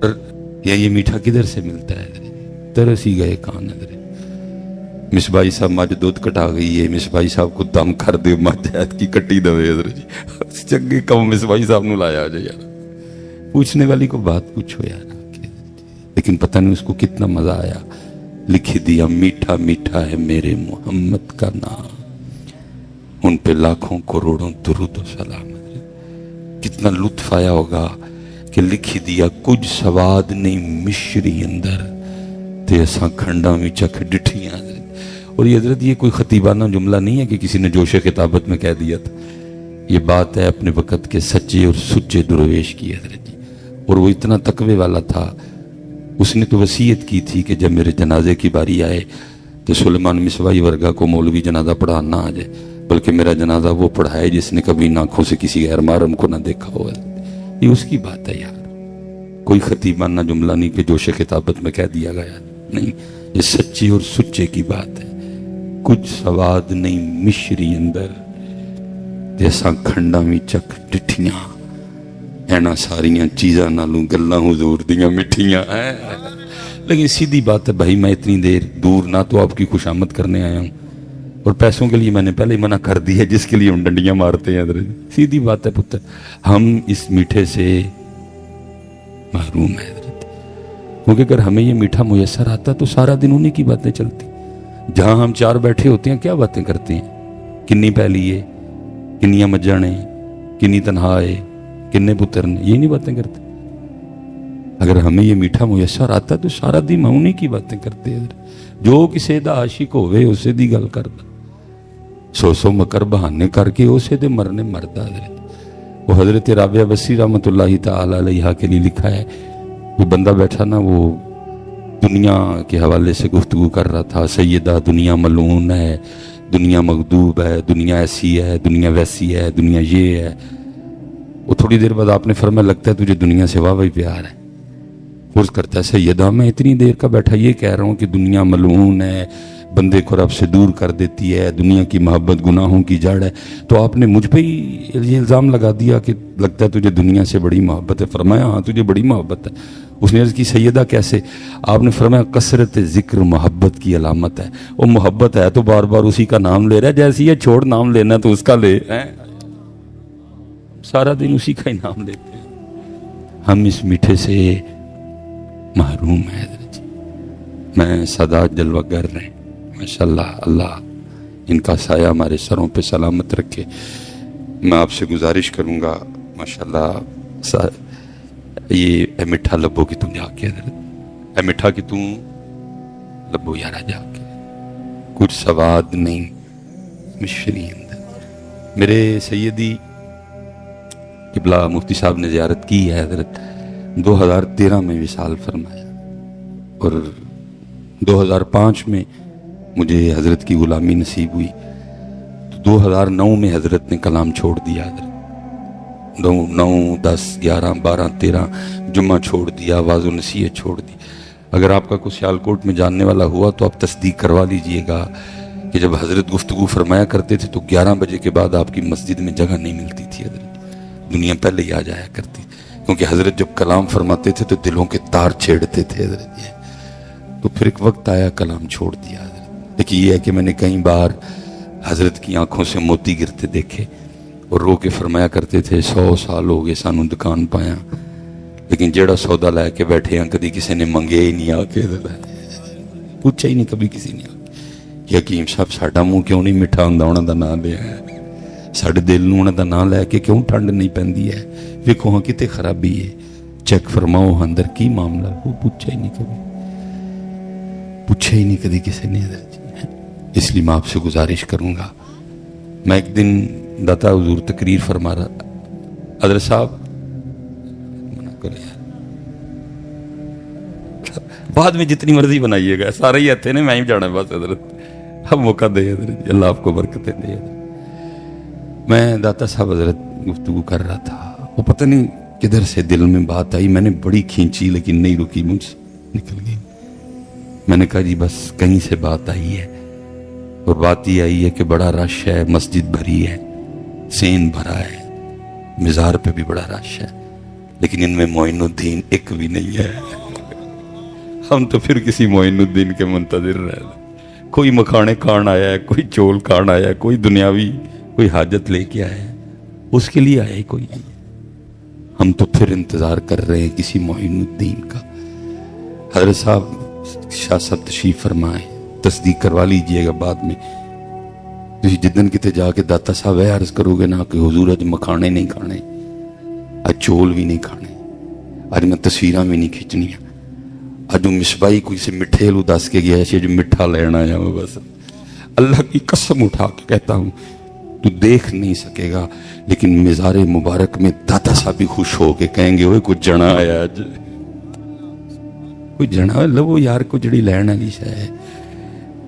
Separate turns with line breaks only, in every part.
یہ میٹھا کدھر سے ملتا ہے؟ ترس ہی گئے کان ادھر مصباحی صاحب مجھ دودھ کٹا گئی ہے، مصباحی صاحب کو دم کر دے مجھت کی کٹی دوے ادھر جی چنگی کم مصباحی صاحب نو لایا جائے یار، پوچھنے والی کو بات کچھ ہو یار، لیکن پتہ نہیں اس کو کتنا مزہ آیا۔ لکھ دیا میٹھا میٹھا ہے میرے محمد کا نام، ان پہ لاکھوں کروڑوں درود و سلام۔ کتنا لطف آیا ہوگا کہ لکھ دیا کچھ سواد نہیں مشری اندر تے اساں کھنڈا میں چکھ ڈٹھیاں۔ اور یہ حضرت یہ کوئی خطیبانہ جملہ نہیں ہے کہ کسی نے جوش خطابت میں کہہ دیا تھا، یہ بات ہے اپنے وقت کے سچے اور سچے درویش کی حضرت جی۔ اور وہ اتنا تقوی والا تھا، اس نے تو وصیت کی تھی کہ جب میرے جنازے کی باری آئے تو سلیمان مصباحی ورگا کو مولوی جنازہ پڑھانا آ جائے، بلکہ میرا جنازہ وہ پڑھائے جس نے کبھی آنکھوں سے کسی غیر محرم کو نہ دیکھا ہو۔ یہ اس کی بات ہے یار، کوئی خطیبانہ جملہ نہیں کہ جوش خطابت میں کہہ دیا گیا، نہیں، یہ سچی اور سچے کی بات ہے۔ کچھ سواد نہیں مشری اندر جیسا کھنڈا میں چک ڈٹھیاں، اینا ساریاں چیزاں نالوں گلاں حضور دیاں مٹھیاں ہیں۔ لیکن سیدھی بات ہے بھائی، میں اتنی دیر دور نہ تو آپ کی خوش آمد کرنے آیا ہوں، اور پیسوں کے لیے میں نے پہلے ہی منع کر دی ہے جس کے لیے ہم ڈنڈیاں مارتے ہیں۔ سیدھی بات ہے پتر، ہم اس میٹھے سے محروم ہیں حضرت، کیونکہ اگر ہمیں یہ میٹھا میسر آتا تو سارا دن انہیں کی باتیں چلتی۔ جہاں ہم چار بیٹھے ہوتے ہیں کیا باتیں کرتے ہیں؟ کنی پہلی ہے، کنیاں مجھاں نے، کنی تنہا ہے، کنے پتر نے، یہ نہیں باتیں کرتے۔ اگر ہمیں یہ میٹھا میسر آتا تو سارا دن ہم انہیں کی باتیں کرتے ہیں۔ جو کسی دا عاشق ہوئے اسے دی گل کردا، سو سو مکر بہانے کر کے اسے دے مرنے مردا۔ حضرت وہ حضرت رابعہ بصری رحمۃ اللہ تعالی علیہ کے لیے لکھا ہے، وہ بندہ بیٹھا نا، وہ دنیا کے حوالے سے گفتگو کر رہا تھا، سیدہ دنیا ملعون ہے، دنیا مغضوب ہے، دنیا ایسی ہے، دنیا ویسی ہے، دنیا یہ ہے۔ وہ تھوڑی دیر بعد آپ نے فرمایا لگتا ہے تجھے دنیا سے واہ پیار ہے۔ فرض کرتا ہے سیدہ میں اتنی دیر کا بیٹھا یہ کہہ رہا ہوں کہ دنیا ملعون ہے، بندے کو رب سے دور کر دیتی ہے، دنیا کی محبت گناہوں کی جڑ ہے، تو آپ نے مجھ پہ ہی یہ الزام لگا دیا کہ لگتا ہے تجھے دنیا سے بڑی محبت ہے۔ فرمایا ہاں تجھے بڑی محبت ہے۔ اس نے عرض کی سیدہ کیسے؟ آپ نے فرمایا کثرت ذکر محبت کی علامت ہے۔ وہ محبت ہے تو بار بار اسی کا نام لے رہا ہے، جیسی ہے چھوڑ نام لینا تو اس کا لے، سارا دن اسی کا ہی نام لیتے ہیں۔ ہم اس میٹھے سے محروم ہیں حضرت جی۔ میں سادات جلوہ گر رہے ماشاءاللہ، اللہ ان کا سایہ ہمارے سروں پہ سلامت رکھے۔ میں آپ سے گزارش کروں گا ماشاءاللہ، یہ اے مٹھا لبو کی تم جا کے حضرت، اے مٹھا کی تم لبو یارا جا کے، کچھ سواد نہیں مشری اندر۔ میرے سیدی قبلہ مفتی صاحب نے زیارت کی ہے حضرت، 2013 میں وصال فرمایا، اور 2005 میں مجھے حضرت کی غلامی نصیب ہوئی، تو 2009 میں حضرت نے کلام چھوڑ دیا۔ حضرت 9، 10، 11، 12، 13 جمعہ چھوڑ دیا، آواز و نصیحت چھوڑ دی۔ اگر آپ کا کوئی سیالکوٹ میں جاننے والا ہوا تو آپ تصدیق کروا لیجئے گا کہ جب حضرت گفتگو فرمایا کرتے تھے تو 11 بجے کے بعد آپ کی مسجد میں جگہ نہیں ملتی تھی حضرت، دنیا پہلے ہی آ جایا کرتی، کیونکہ حضرت جب کلام فرماتے تھے تو دلوں کے تار چھیڑتے تھے حضرت یہ۔ تو پھر ایک وقت آیا کلام چھوڑ دیا حضرت۔ لیکن یہ ہے کہ میں نے کئی بار حضرت کی آنکھوں سے موتی گرتے دیکھے، اور رو کے فرمایا کرتے تھے 100 سال ہو گئے سانوں دکان پایا، لیکن جیڑا سودا لے کے بیٹھے ہیں کدی کسی نے منگے ہی نہیں، آ کے پوچھا ہی نہیں کبھی کسی نے کہ حکیم صاحب ساڈا منہ کیوں نہیں میٹھا ہوندا انہاں دا نام لیا ہے، ساڈے دل نوں انہاں دا نام لے کے کیوں ٹھنڈ نہیں پیندی ہے، ویکھو ہاں کتے خرابی ہے، چیک فرماؤ اندر کی معاملہ، وہ پوچھا ہی نہیں کبھی، پوچھا ہی نہیں کدی کسی نے حضرت۔ اس لیے میں آپ سے گزارش کروں گا، میں ایک دن داتا حضور تقریر فرما رہا، حضرت صاحب منع کرو یار، بعد میں جتنی مرضی بنائیے گا، سارے ہی ہتھے نے، میں ہی جانا ہے بس حضرت، ہم موقع دے حضرت، اللہ آپ کو برکتیں دے حضرت۔ میں داتا صاحب حضرت گفتگو کر رہا تھا، وہ پتہ نہیں کدھر سے دل میں بات آئی، میں نے بڑی کھینچی لیکن نہیں رکی، مجھ سے نکل گئی۔ میں نے کہا جی بس کہیں سے بات آئی ہے، اور بات یہ آئی ہے کہ بڑا رش ہے، مسجد بھری ہے، سین بھرا ہے، مزار پہ بھی بڑا رش ہے، لیکن ان میں معین ایک بھی نہیں ہے. ہم تو پھر کسی معین کے منتظر رہ گئے. کوئی مکھانے کھان آیا ہے, کوئی چول کھان آیا ہے, کوئی دنیاوی کوئی حاجت لے کے آیا ہے, اس کے لیے آیا ہی کوئی نہیں. ہم تو پھر انتظار کر رہے ہیں کسی معین الدین کا. حضرت صاحب شاہ صاحب تشریف فرمائیں, تصدیق کروا لیجئے گا بعد میں. تسی جدن کتے جا کے داتا صاحب ہے عرض کرو گے نا کہ حضور اج مکھانے نہیں کھانے, اج چول بھی نہیں کھانے, اج میں تصویراں بھی نہیں کھینچنیاں, اج مصباحی کوئی سے مٹھے لو دس کے گیا ہے جو مٹھا لینا ہے. وہ بس اللہ کی قسم اٹھا کے کہتا ہوں تو دیکھ نہیں سکے گا, لیکن مزار مبارک میں داتا صاحب بھی خوش ہو کے کہیں گے وہ کچھ جنا آیا, اج کوئی جنا لو یار کو جڑی لین والی شے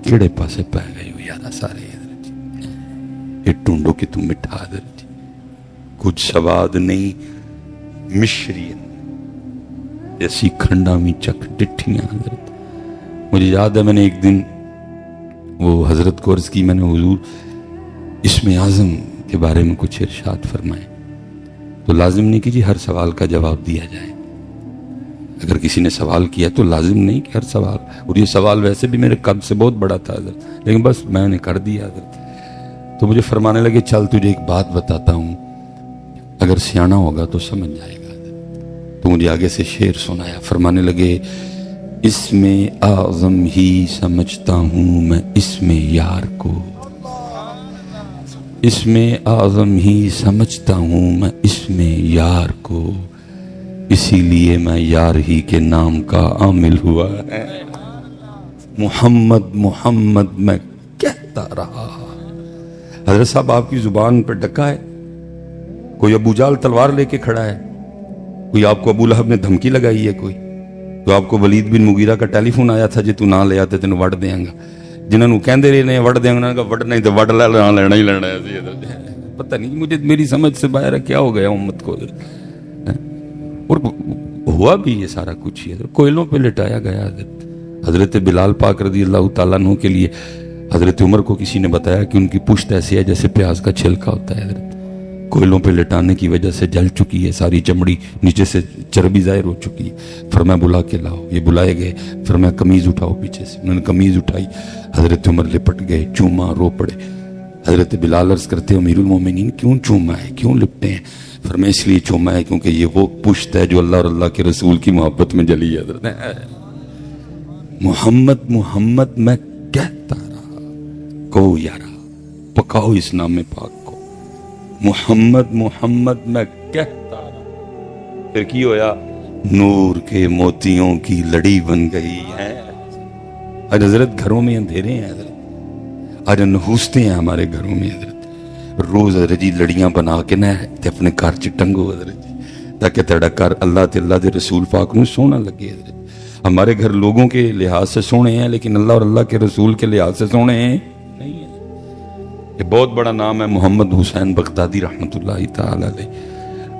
کیڑے پاسے پہ گئے ہو یار سارے. یہ ٹونڈو کہ تم مٹھا در جی کچھ سواد نہیں مشری جیسی کھنڈا میں چک ڈٹھیاں. حضرت مجھے یاد ہے میں نے ایک دن وہ حضرت کو عرض کی, میں نے حضور اسم اعظم کے بارے میں کچھ ارشاد فرمائے. تو لازم نہیں کہ جی ہر سوال کا جواب دیا جائے. اگر کسی نے سوال کیا تو لازم نہیں کہ ہر سوال, اور یہ سوال ویسے بھی میرے قد سے بہت بڑا تھا حضرت, لیکن بس میں نے کر دیا حضرت. تو مجھے فرمانے لگے چل تجھے ایک بات بتاتا ہوں, اگر سیانا ہوگا تو سمجھ جائے گا. تو مجھے آگے سے شعر سنایا. فرمانے لگے اس میں اعظم ہی سمجھتا ہوں میں اس میں یار کو, اس میں اعظم ہی سمجھتا ہوں میں اس میں یار کو, اسی لیے میں یار ہی کے نام کا عامل ہوا ہے. محمد محمد میں کہتا رہا. حضرت صاحب آپ کی زبان پہ ڈکا ہے, کوئی ابو جال تلوار لے کے کھڑا ہے, کوئی آپ کو ابو لہب نے دھمکی لگائی ہے, کوئی تو آپ کو ولید بن مغیرہ کا ٹیلی فون آیا تھا جی تو نہ لے آتے تینوں وڈ دیاں گا. جنہوں کہندے رہے نے وڈ دیاں گا, وڈنا ہی تو وڈ لینا ہی لینا ہے. پتہ نہیں مجھے میری سمجھ سے باہر کیا ہو گیا امت کو. اور ہوا بھی یہ سارا کچھ ہی کوئلوں پہ لٹایا گیا. حضرت بلال پاک رضی اللہ تعالیٰ عنہ کے لیے حضرت عمر کو کسی نے بتایا کہ ان کی پشت ایسی ہے جیسے پیاز کا چھلکا ہوتا ہے. حضرت کوئلوں پہ لٹانے کی وجہ سے جل چکی ہے, ساری چمڑی نیچے سے چربی ظاہر ہو چکی ہے. فرمایا بلا کے لاؤ. یہ بلائے گئے. فرمایا قمیض اٹھاؤ پیچھے سے. انہوں نے قمیض اٹھائی. حضرت عمر لپٹ گئے, چوما, رو پڑے. حضرت بلال عرض کرتے امیر المومنین کیوں چوما ہے, کیوں لپٹے ہیں؟ فرمایا اس لیے چوما ہے کیونکہ یہ وہ پشت ہے جو اللہ اور اللہ کے رسول کی محبت میں جلی ہے. حضرت محمد محمد میں کہتا رہا, کو یارا پکاؤ اس نام پاک کو. محمد محمد میں کہتا رہا. پھر کی ہویا, نور کے موتیوں کی لڑی بن گئی ہے. آج حضرت گھروں میں اندھیرے ہیں حضرت, آج نحوستے ہیں ہمارے گھروں میں حضرت. روز حضرت جی لڑیاں بنا کے نہ اپنے گھر چ ٹنگو حضرت جی, تاکہ تیرا گھر اللہ تے اللہ دے رسول پاک نو سونا لگے. حضرت ہمارے گھر لوگوں کے لحاظ سے سونے ہیں, لیکن اللہ اور اللہ کے رسول کے لحاظ سے سونے ہیں نہیں ہیں. یہ بہت بڑا نام ہے محمد حسین بغدادی رحمۃ اللہ تعالی علیہ.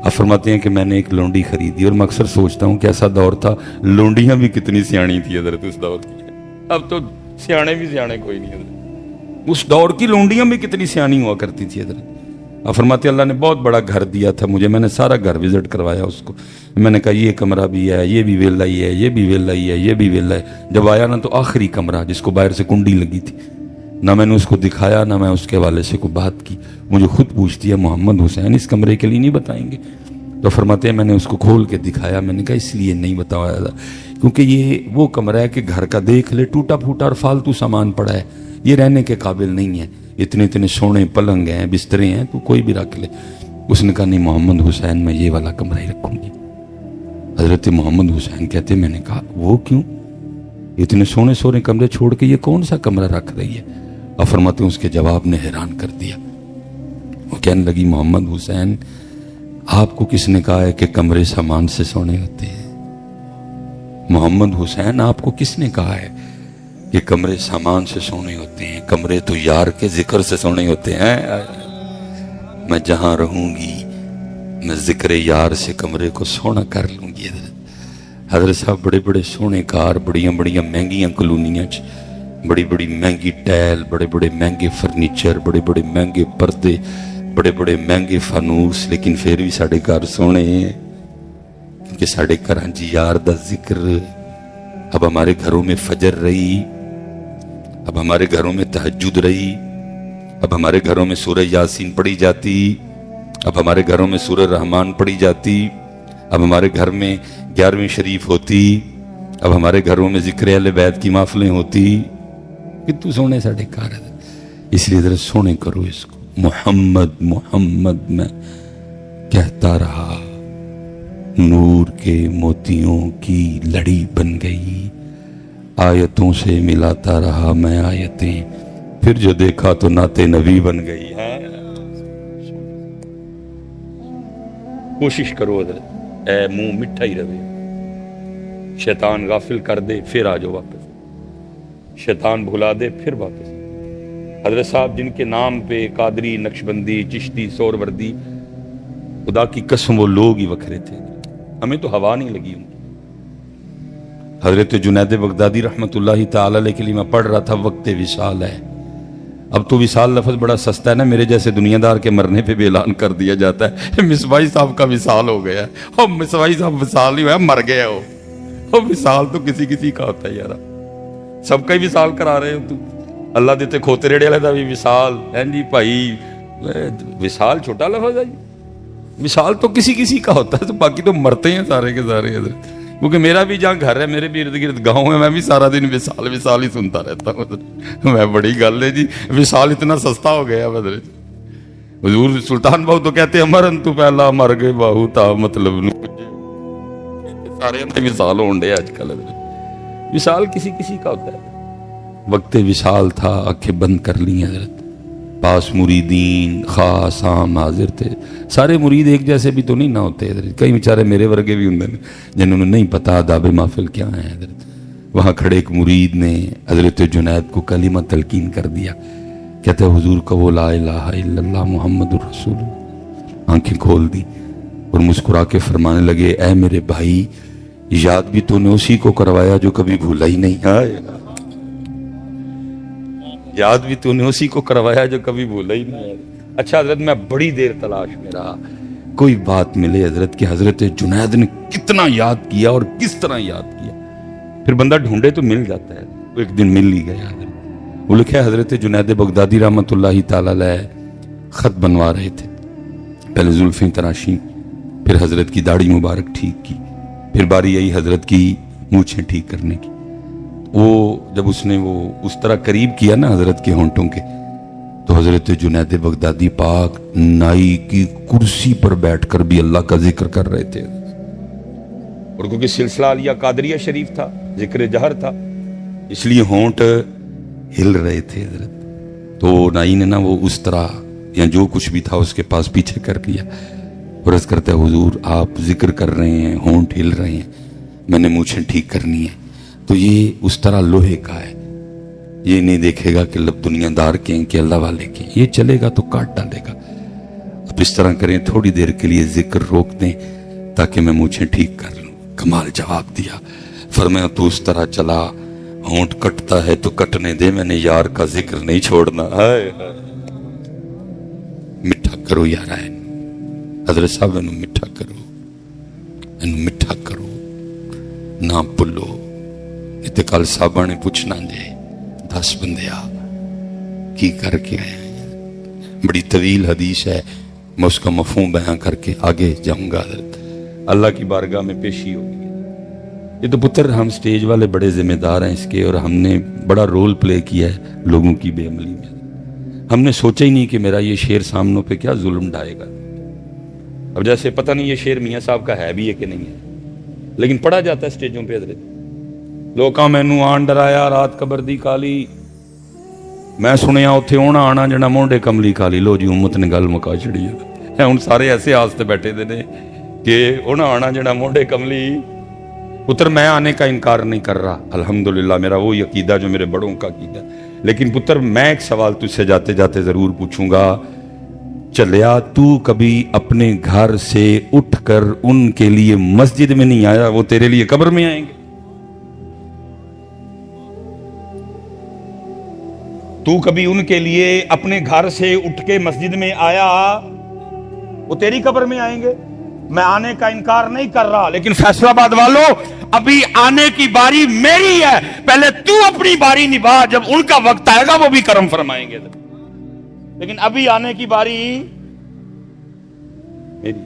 آپ فرماتے ہیں کہ میں نے ایک لونڈی خریدی, اور میں اکثر سوچتا ہوں کہ ایسا دور تھا لونڈیاں بھی کتنی سیاਣੀ تھی حضرت اس دور کی. اب تو سیانے بھی سیانے کوئی نہیں حضرت, اس دور کی لونڈیاں بھی کتنی سیاਣੀ ہوا کرتی تھی حضرت. آپ فرماتے اللہ نے بہت بڑا گھر دیا تھا مجھے, میں نے سارا گھر وزٹ کروایا اس کو. میں نے کہا یہ کمرہ بھی ہے, یہ بھی ویلا ہی ہے, یہ بھی ویلا ہی ہے, یہ بھی ویلا ہے. جب آیا نا تو آخری کمرہ جس کو باہر سے کنڈی لگی تھی, نہ میں نے اس کو دکھایا نہ میں اس کے والے سے کوئی بات کی. مجھے خود پوچھتی ہے محمد حسین اس کمرے کے لیے نہیں بتائیں گے؟ تو فرماتے ہیں میں نے اس کو کھول کے دکھایا. میں نے کہا اس لیے نہیں بتایا تھا کیونکہ یہ وہ کمرہ ہے کہ گھر کا دیکھ لے, ٹوٹا پھوٹا اور فالتو سامان پڑا ہے, یہ رہنے کے قابل نہیں ہے. اتنے اتنے سونے پلنگ ہیں, بسترے ہیں, تو کوئی بھی رکھ لے. اس نے کہا نہیں محمد حسین میں یہ والا کمرہ ہی رکھوں گی. حضرت محمد حسین کہتے میں نے کہا وہ کیوں, اتنے سونے سونے کمرے چھوڑ کے یہ کون سا کمرہ رکھ رہی ہے؟ اور فرماتے ہیں اس کے جواب نے حیران کر دیا. وہ کہنے لگی محمد حسین آپ کو کس نے کہا ہے کہ کمرے سامان سے سونے ہوتے ہیں؟ محمد حسین آپ کو کس نے کہا ہے کہ کمرے سامان سے سونے ہوتے ہیں؟ کمرے تو یار کے ذکر سے سونے ہوتے ہیں. میں جہاں رہوں گی میں ذکر یار سے کمرے کو سونا کر لوں گی. حضرت صاحب بڑے بڑے سونے کار, بڑیاں بڑیاں مہنگیاں کلونیاں, بڑی بڑی مہنگی ٹیل, بڑے بڑے مہنگے فرنیچر, بڑے بڑے مہنگے پردے, بڑے بڑے مہنگے فانوس, لیکن پھر بھی ساڑھے گھر سونے ہیں. کہ ساڑھے کراچی یار دا ذکر اب ہمارے گھروں میں فجر رہی، اب ہمارے گھروں میں تہجد رہی، اب ہمارے گھروں میں سورہ یاسین پڑھی جاتی، اب ہمارے گھروں میں سورہ رحمان پڑھی جاتی، اب ہمارے گھر میں 11ویں شریف ہوتی، اب ہمارے گھروں میں ذکر اہل بیت کی محفلیں ہوتی. کتنے سونے ساڑھے کار ہے. اس لیے ذرا سونے کرو اس کو. محمد محمد میں کہتا رہا، نور کے موتیوں کی لڑی بن گئی، آیتوں سے ملاتا رہا میں آیتیں، پھر جو دیکھا تو نعت نبی بن گئی ہے. کوشش کرو حضرت، اے منہ مٹھا ہی رہے، شیطان غافل کر دے پھر آ جاؤ واپس، شیطان بھلا دے پھر واپس. حضرت صاحب جن کے نام پہ قادری، نقشبندی، چشتی، سہروردی، خدا کی قسم وہ لوگ ہی وکھرے تھے، ہمیں تو ہوا نہیں لگی ان کی. حضرت جنید بغدادی رحمت اللہ تعالی علیہ کے لیے میں پڑھ رہا تھا، وقت وصال ہے. اب تو وصال لفظ بڑا سستا ہے نا، میرے جیسے دنیا دار کے مرنے پہ بھی اعلان کر دیا جاتا ہے مصباحی صاحب کا وصال ہو گیا. اب مصباحی صاحب وصال نہیں ہوا، مر گیا ہو. اب وصال تو کسی کسی کا ہوتا ہے یار، سب کا ہی وصال کرا رہے ہو تو. اللہ دیتے کھوتے ریڑے والے دا بھی وصال ہے جی بھائی. وصال چھوٹا لفظ ہے جی، وصال تو کسی کسی کا ہوتا ہے، تو باقی تو مرتے ہیں سارے کے سارے. کیونکہ میرا بھی جہاں گھر ہے، میرے بھی ارد گرد گاؤں ہے، میں بھی سارا دن وصال وصال ہی سنتا رہتا ہوں. میں بڑی گل ہے جی، وصال اتنا سستا ہو گیا بدرے. حضور سلطان بہو تو کہتے ہیں مرن تو پہلا مر گئے باہو تا مطلب سارے وصال ہون ڈے آج کل. وصال کسی کسی کا ہوتا ہے. وقت وصال تھا، آنکھیں بند کر لی حضرت. پاس مریدین خاص عام حاضر تھے. سارے مرید ایک جیسے بھی تو نہیں نہ ہوتے حضرت، کئی بیچارے میرے ورگے بھی ہوں جنہوں نے نہیں پتا آداب محفل کیا ہے حضرت. وہاں کھڑے ایک مرید نے حضرت جنید کو کلمہ تلقین کر دیا. کہتے حضور کا وہ لا الہ الا اللہ محمد الرسول. آنکھیں کھول دی اور مسکرا کے فرمانے لگے، اے میرے بھائی، یاد بھی تو نے اسی کو کروایا جو کبھی بھولا ہی نہیں ہے. یاد بھی تو نے اسی کو کروایا جو کبھی بھولا ہی نہیں ہے. اچھا حضرت، میں بڑی دیر تلاش میں رہا، کوئی بات ملے حضرت کہ حضرت جنید نے کتنا یاد کیا اور کس طرح یاد کیا. پھر بندہ ڈھونڈے تو مل جاتا ہے. وہ ایک دن مل ہی گیا حضرت. وہ لکھا ہے حضرت جنید بغدادی رحمت اللہ تعالی علیہ خط بنوا رہے تھے. پہلے زلفیں تراشیں، پھر حضرت کی داڑھی مبارک ٹھیک کی، پھر باری آئی حضرت کی مونچھیں ٹھیک کرنے کی. وہ جب اس نے وہ اس طرح قریب کیا نا حضرت کے ہونٹوں کے، تو حضرت جنید بغدادی پاک نائی کی کرسی پر بیٹھ کر بھی اللہ کا ذکر کر رہے تھے. اور کیونکہ سلسلہ علیہ قادریہ شریف تھا، ذکر جہر تھا، اس لیے ہونٹ ہل رہے تھے حضرت. تو نائی نے نا وہ اس طرح یا جو کچھ بھی تھا اس کے پاس پیچھے کر لیا اور عرض کرتا ہے حضور آپ ذکر کر رہے ہیں، ہونٹ ہل رہے ہیں، میں نے مونچھیں ٹھیک کرنی ہے. تو یہ اس طرح لوہے کا ہے، یہ نہیں دیکھے گا کہ لب دنیا دار کے ہیں کہ اللہ والے کے ہیں، یہ چلے گا تو کاٹ ڈالے گا. اب اس طرح کریں، تھوڑی دیر کے لیے ذکر روک دیں تاکہ میں مونچھیں ٹھیک کر لوں. کمال جواب دیا. فرمایا تو اس طرح چلا، ہونٹ کٹتا ہے تو کٹنے دے، میں نے یار کا ذکر نہیں چھوڑنا. میٹھا کرو یار، حضرت صاحب انہوں میٹھا کرو، انہوں میٹھا کرو، نہ بھولو. اتنے کل صاحبہ نے پوچھنا جے 10 بندے کی کر کے آئے ہیں. بڑی طویل حدیث ہے، میں اس کا مفہوم بیان کر کے آگے جاؤں گا. حضرت اللہ کی بارگاہ میں پیشی ہوگی. یہ تو پتر ہم سٹیج والے بڑے ذمہ دار ہیں اس کے، اور ہم نے بڑا رول پلے کیا ہے لوگوں کی بے عملی میں. ہم نے سوچا ہی نہیں کہ میرا یہ شعر سامنوں پہ کیا ظلم ڈھائے گا. اب جیسے پتہ نہیں یہ شعر میاں صاحب کا ہے بھی ہے کہ نہیں ہے، لیکن پڑھا جاتا ہے سٹیجوں پہ. حضرت لوکاں مینوں آن ڈرایا رات قبر دی کالی، میں سنیا اتنے ہونا آنا جنا مونڈے کملی کالی. لو جی امت نے گل مکا چڑی ہے. ہوں سارے ایسے آستے بیٹھے دے نے کہ ہونا آنا جنا مونڈے کملی. پتر میں آنے کا انکار نہیں کر رہا، الحمدللہ میرا وہی عقیدہ جو میرے بڑوں کا عقیدہ. لیکن پتر میں ایک سوال تجھ سے جاتے جاتے ضرور پوچھوں گا، چلیا تو کبھی اپنے گھر سے اٹھ کر ان کے لیے مسجد میں نہیں آیا، وہ تیرے لیے قبر میں آئیں گے؟ تو کبھی ان کے لیے اپنے گھر سے اٹھ کے مسجد میں آیا، وہ تیری قبر میں آئیں گے؟ میں آنے کا انکار نہیں کر رہا، لیکن فیصل آباد والوں ابھی آنے کی باری میری ہے، پہلے تو اپنی باری نبھا، جب ان کا وقت آئے گا وہ بھی کرم فرمائیں گے، لیکن ابھی آنے کی باری میری۔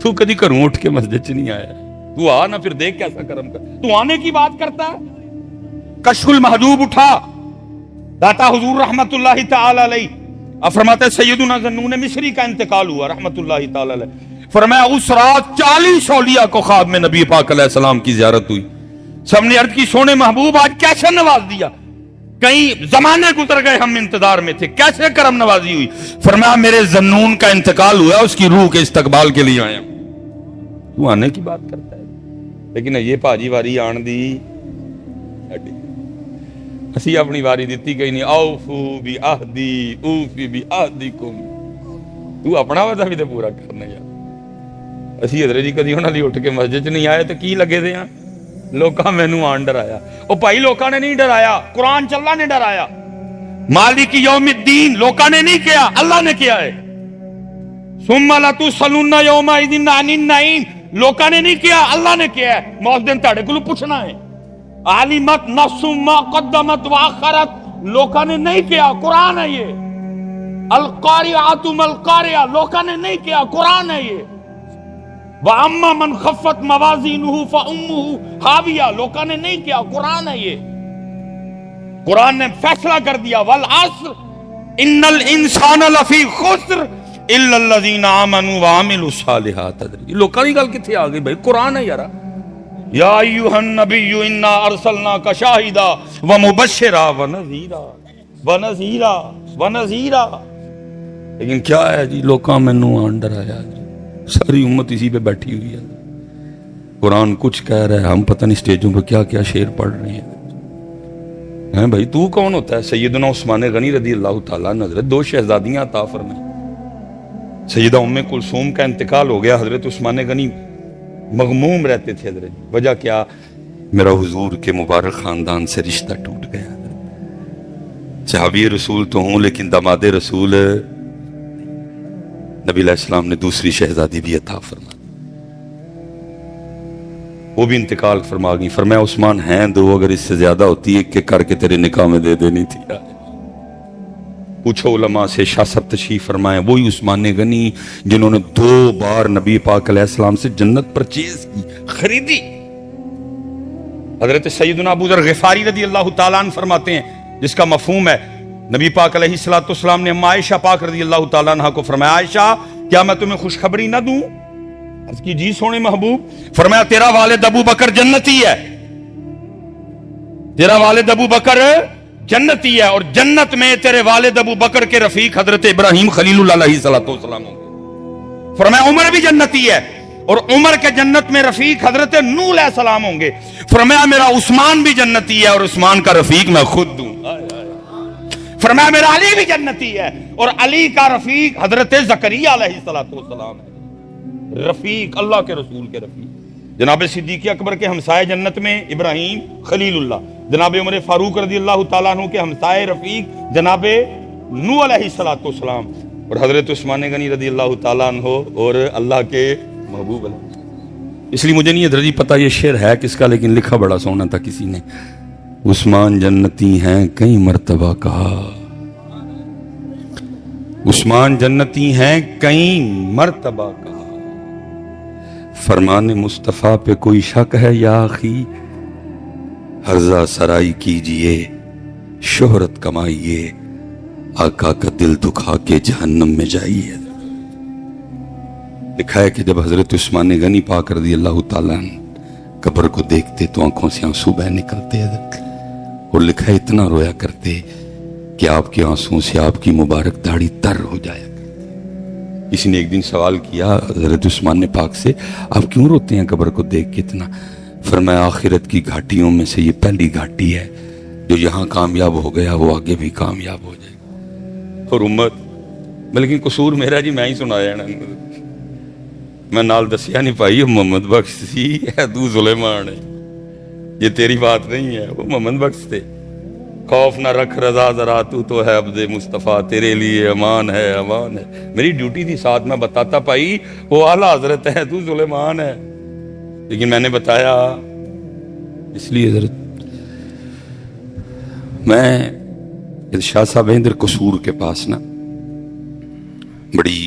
تو کدی گھروں اٹھ کے مسجد چ نہیں آیا، تو آ نا، پھر دیکھ کیسا کرم کر، تو آنے کی بات کرتا ہے۔ کشف المحجوب اٹھا، داتا حضور رحمت اللہ تعالی علیہ، اب فرماتے ہیں سیدنا ذنون مصری کا انتقال ہوا رحمت اللہ تعالی علیہ، فرمایا اس رات 40 اولیاء کو خواب میں نبی پاک علیہ السلام کی زیارت ہوئی، سب نے عرض کی سونے محبوب آج کیسے نواز دیا، کئی زمانے گزر گئے ہم انتظار میں تھے، کیسے کرم نوازی ہوئی؟ فرمایا میرے ذنون کا انتقال ہوا، اس کی روح کے استقبال کے لیے آیا۔ تو آنے کی بات کرتا ہے، لیکن یہ پاجی واری آن دی اسی اپنی واری دیتی گئی نہیں، اوفو بی عہدی اوفی بی عہدکم، تو اپنا وعدہ بھی تے پورا کرنا یار۔ اسی حضرت جی کدی انہاں دی اٹھ کے مسجد چ نہیں آئے تے کی لگے دے ہاں، لوکاں مینوں آن ڈرایا، او بھائی لوکاں نے نہیں ڈرایا، قرآن چ اللہ نے ڈرایا، مالک یوم الدین لوکاں نے نہیں کیا، اللہ نے کیا ہے، ثم لتسألن یومئذ عن النعیم لوکاں نے نہیں کیا، اللہ نے کیا ہے، میں اس دن تہاڈے کولوں پوچھنا ہے۔ علمت نفس ما قدمت واخرت لوکاں نے نہیں کیا، قرآن ہے یہ۔ القارعۃ ما القارعہ لوکاں نے نہیں کیا، قرآن ہے یہ۔ وَأَمَّا مَنْ خَفَّتْ مَوَازِينُهُ فَأُمُّهُ هَاوِيَةٌ لوکاں نے نہیں کیا، قرآن ہے یہ۔ قرآن نے فیصلہ کر دیا، وَالْعَصْرِ إِنَّ الْإِنسَانَ لَفِي خُسْرٍ إِلَّا الَّذِينَ آمَنُوا وَعَمِلُوا الصَّالِحَاتِ۔ لوکاں کی گل کتھے آ گئی بھائی، قرآن ہے یار۔ یا ایھا النبی انا ارسلناک شاہدا ومبشرا ونذیرا، لیکن کیا ہے جی، لوکاں مینوں آن ڈرایا، ساری امت اسی پہ بیٹھی ہوئی ہے، قرآن کچھ کہہ رہا ہے، ہم پتہ نہیں اسٹیجوں پہ کیا کیا شعر پڑھ رہے ہیں بھائی۔ تو کون ہوتا ہے؟ سیدنا عثمان غنی رضی اللہ تعالیٰ عنہ، حضرت 2 شہزادیاں عطا فرمائیں، سیدہ ام کلثوم کا انتقال ہو گیا، حضرت عثمان غنی مغموم رہتے تھے حضرت، وجہ کیا؟ میرا حضور کے مبارک خاندان سے رشتہ ٹوٹ گیا، صحابی رسول تو ہوں لیکن داماد رسول، نبی علیہ السلام نے دوسری شہزادی بھی عطا فرما، وہ بھی انتقال فرما گئی، فرمایا عثمان ہیں 2، اگر اس سے زیادہ ہوتی ایک کر کے تیرے نکاح میں دے دینی تھی۔ پوچھو علماء سے، شاہ صاحب تشریف فرمائیں، وہی عثمان غنی جنہوں نے 2 بار نبی پاک علیہ السلام سے جنت پرچیز کی، خریدی۔ حضرت سیدنا ابو ذر غفاری رضی اللہ تعالیٰ عنہ فرماتے ہیں، جس کا مفہوم ہے نبی پاک علیہ السلام نے اما عائشہ پاک رضی اللہ تعالیٰ عنہ کو فرمایا، عائشہ کیا میں تمہیں خوشخبری نہ دوں؟ اس کی جی سونے محبوب، فرمایا تیرا والد ابو بکر جنتی ہے، تیرا والد ابو بکر جنتی ہے، اور جنت میں تیرے والد ابو بکر کے رفیق حضرت ابراہیم خلیل اللہ علیہ السلام ہوں گے۔ فرمایا عمر بھی جنتی ہے، اور عمر کے جنت میں رفیق حضرت نوح علیہ السلام ہوں گے۔ فرمایا میرا عثمان بھی جنتی ہے، اور عثمان کا رفیق میں خود ہوں۔ فرمایا میرا علی بھی جنتی ہے، اور علی کا رفیق حضرت زکریا علیہ السلام ہے، رفیق اللہ کے رسول کے رفیق۔ جناب صدیق اکبر کے ہمسائے جنت میں ابراہیم خلیل اللہ، جناب عمر فاروق رضی اللہ تعالیٰ عنہ کے ہمسائے رفیق جناب نوح علیہ السلام، اور حضرت عثمان غنی رضی اللہ تعالیٰ عنہ اور اللہ کے محبوب علیہ۔ اس لیے مجھے نہیں حضرت جی پتا یہ شعر ہے کس کا، لیکن لکھا بڑا سونا تھا کسی نے، عثمان جنتی ہیں کئی مرتبہ کہا، عثمان جنتی ہیں کئی مرتبہ کہا، فرمان مصطفیٰ پہ کوئی شک ہے یا آخی، ہرزہ سرائی کیجئے شہرت کمائیے، آقا کا دل دکھا کے جہنم میں جائیے۔ لکھا ہے کہ جب حضرت عثمان غنی پاک رضی اللہ تعالیٰ عنہ قبر کو دیکھتے تو آنکھوں سے آنسو بہہ نکلتے حضرت، اور لکھا ہے اتنا رویا کرتے کہ آپ کے آنسوں سے آپ کی مبارک داڑھی تر ہو جایا کرتی۔ کسی نے ایک دن سوال کیا حضرت عثمان نے پاک سے، آپ کیوں روتے ہیں قبر کو دیکھ کے اتنا؟ فرمایا آخرت کی گھاٹیوں میں سے یہ پہلی گھاٹی ہے، جو یہاں کامیاب ہو گیا وہ آگے بھی کامیاب ہو جائے گا۔ اور امت، بلکہ قصور میرا جی میں ہی سنایا نا، میں نال دسیا نہیں پائی، محمد بخش سی ہے، تو سلیمان ہے، یہ تیری بات نہیں ہے، وہ محمد بخش تھے۔ خوف نہ رکھ رضا ذرا تو ہے عبد مصطفیٰ، تیرے لیے امان ہے امان ہے. میری ڈیوٹی تھی ساتھ میں بتاتا پائی وہ اعلیٰ حضرت ہے، تو سلیمان ہے، لیکن میں نے بتایا اس لیے حضرت میں شاہ صاحب ہیں ادھر قصور کے پاس نا بڑی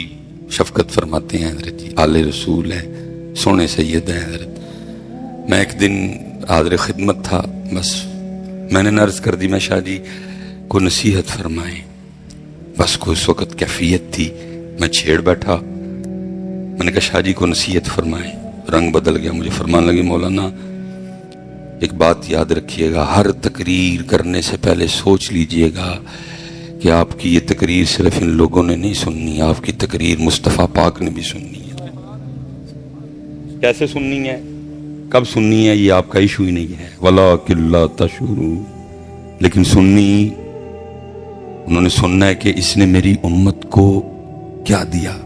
شفقت فرماتے ہیں حضرت جی، آل رسول ہیں، سونے سید ہیں حضرت. میں ایک دن حاضر خدمت تھا، بس میں نے عرض کر دی میں شاہ جی کو نصیحت فرمائیں، بس کو اس وقت کیفیت تھی، میں چھیڑ بیٹھا. میں نے کہا شاہ جی کو نصیحت فرمائیں. رنگ بدل گیا، مجھے فرمان لگے مولانا ایک بات یاد رکھیے گا، ہر تقریر کرنے سے پہلے سوچ لیجئے گا کہ آپ کی یہ تقریر صرف ان لوگوں نے نہیں سننی، آپ کی تقریر مصطفیٰ پاک نے بھی سننی ہے. کیسے سننی ہے، کب سننی ہے، یہ آپ کا ایشو ہی نہیں ہے. وَلَٰكِن لَا تَشْعُرُونَ، لیکن سننی انہوں نے سننا ہے کہ اس نے میری امت کو کیا دیا،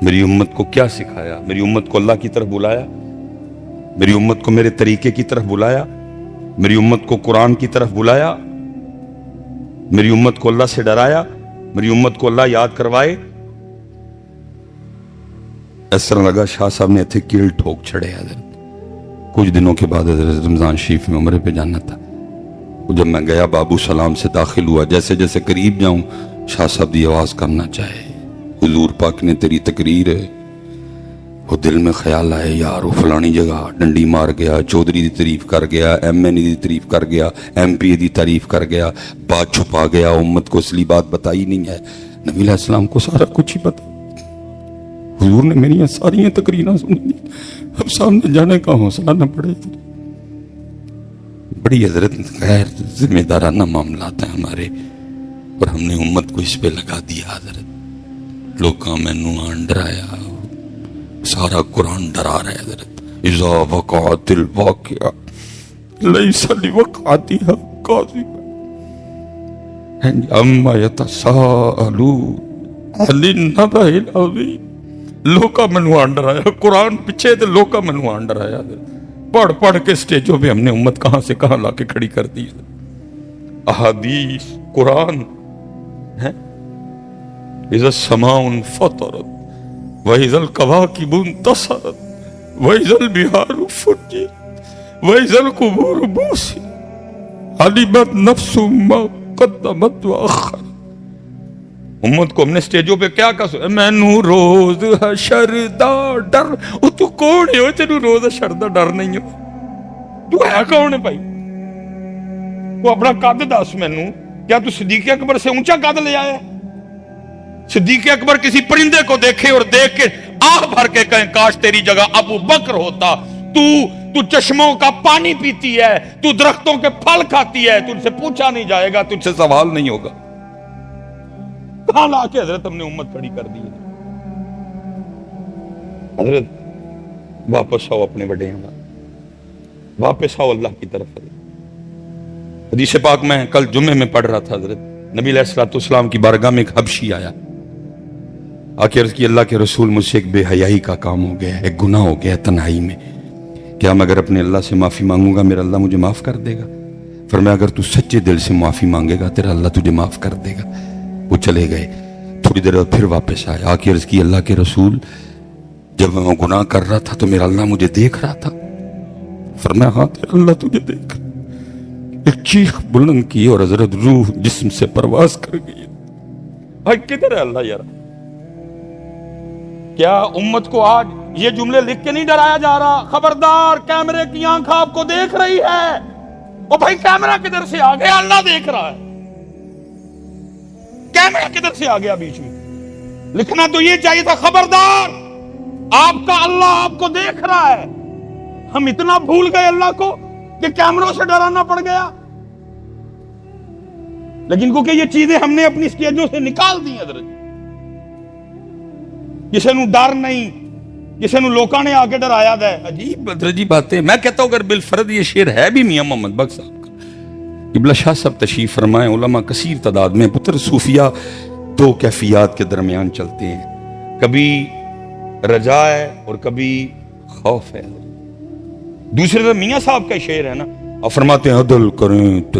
میری امت کو کیا سکھایا، میری امت کو اللہ کی طرف بلایا، میری امت کو میرے طریقے کی طرف بلایا، میری امت کو قرآن کی طرف بلایا، میری امت کو اللہ سے ڈرایا، میری امت کو اللہ یاد کروائے. اس طرح لگا شاہ صاحب نے ایتھے کیل ٹھوک چھڑے. حضرت کچھ دنوں کے بعد حضرت رمضان شریف میں عمرے پہ جانا تھا. جب میں گیا بابو سلام سے داخل ہوا، جیسے جیسے قریب جاؤں شاہ صاحب دی آواز کرنا چاہے حضور پاک نے تیری تقریر ہے. وہ دل میں خیال آئے یار وہ فلانی جگہ ڈنڈی مار گیا، چودھری دی تعریف کر گیا، ایم این دی تعریف کر گیا، ایم پی دی تعریف کر گیا، بات چھپا گیا، امت کو اصلی بات بتائی نہیں ہے. نبی علیہ السلام کو سارا کچھ ہی پتا. حضور نے میری ساری تقریریں سنی دی، اب سامنے جانے کا حوصلہ نہ پڑے. بڑی حضرت غیر ذمہ دارانہ معاملات ہیں ہمارے، اور ہم نے امت کو اس پہ لگا دیا. حضرت لوکاں مینوں آن ڈرایا، سارا قرآن ڈرا رہا ہے. حضرت اذا وقعت الواقعہ لیس لوقعتها کاذبہ اما یتساءلون عن النبأ العظیم. لوکا منو آن ڈرایا، قرآن پیچھے تے لوکا منو آن ڈرایا. پڑھ پڑھ کے سٹیجوں پہ ہم نے امت کہاں سے کہاں لا کے کھڑی کر دی. احادیث قرآن ہے. اذا السماء انفطرت وَإِذَا الْكَوَاكِبُ انتَثَرَتْ وَإِذَا الْبِحَارُ فُجِّرَتْ وَإِذَا الْقُبُورُ بُعْثِرَتْ عَلِمَتْ نَفْسٌ مَّا قَدَّمَتْ وَأَخَّرَتْ. امت کو ہم نے سٹیجوں پہ کیا کہا، مینوں روز حشر دا ڈر. او تو کون ہے، تینوں روز حشر دا ڈر نہیں ہو؟ تو ہے کون ہے بھائی؟ تو اپنا قد دس مینوں. کیا تو صدیق اکبر سے اونچا قد لے آیا ہے؟ صدیق اکبر کسی پرندے کو دیکھے اور دیکھ کے آہ بھر کے کہیں کاش تیری جگہ ابو بکر ہوتا. تو چشموں کا پانی پیتی ہے، تو درختوں کے پھل کھاتی ہے، تجھ سے پوچھا نہیں جائے گا، تجھ سے سوال نہیں ہوگا. کہاں لا کے حضرت ہم نے امت کھڑی کر دی ہے. حضرت واپس آؤ اپنے بڑے ہیں، واپس آؤ اللہ کی طرف. حدیث پاک میں کل جمعے میں پڑھ رہا تھا، حضرت نبی علیہ الصلوۃ والسلام کی بارگاہ میں ایک حبشی آیا، آخر عرض کی اللہ کے رسول مجھ سے ایک بے حیائی کا کام ہو گیا، ایک گناہ ہو گیا تنہائی میں، کیا میں اگر اپنے اللہ سے معافی مانگوں گا میرا اللہ مجھے معاف کر دے گا؟ فرمایا اگر تو سچے دل سے معافی مانگے گا تیرا اللہ تجھے معاف کر دے گا. وہ چلے گئے، تھوڑی دیر بعد پھر واپس آئے، آخر عرض کی اللہ کے رسول جب میں گناہ کر رہا تھا تو میرا اللہ مجھے دیکھ رہا تھا؟ فرمایا ہاں تیرا اللہ تجھے دیکھ رہا. ایک چیخ بلند کی اور حضرت روح جسم سے پرواز کر گئی. کدھر ہے اللہ یار؟ کیا امت کو آج یہ جملے لکھ کے نہیں ڈرایا جا رہا؟ خبردار کیمرے کی آنکھ آپ کو دیکھ رہی ہے. او بھائی کیمرہ کدھر سے آ گیا؟ اللہ دیکھ رہا ہے. کیمرہ کدھر سے آ گیا بیچ میں؟ لکھنا تو یہ چاہیے تھا خبردار آپ کا اللہ آپ کو دیکھ رہا ہے. ہم اتنا بھول گئے اللہ کو کہ کیمروں سے ڈرانا پڑ گیا. لیکن کیونکہ یہ چیزیں ہم نے اپنی سٹیجوں سے نکال دی. حضرت کسی نو ڈر نہیں، کسی نو لوکاں نے آ کے ڈرایا ہے. عجیب حضرت جی باتیں. میں کہتا ہوں اگر بالفرد یہ شعر ہے بھی میاں محمد بخش صاحب کا. قبلہ شاہ صاحب تشریف فرمائیں، علماء کثیر تعداد میں. پتر صوفیہ دو کیفیات کے درمیان چلتے ہیں، کبھی رجا ہے اور کبھی خوف ہے. دوسرے طرف میاں صاحب کا شعر ہے نا، اور فرماتے ہیں عدل کریں تو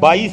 22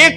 1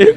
1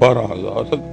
12,000।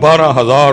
12,000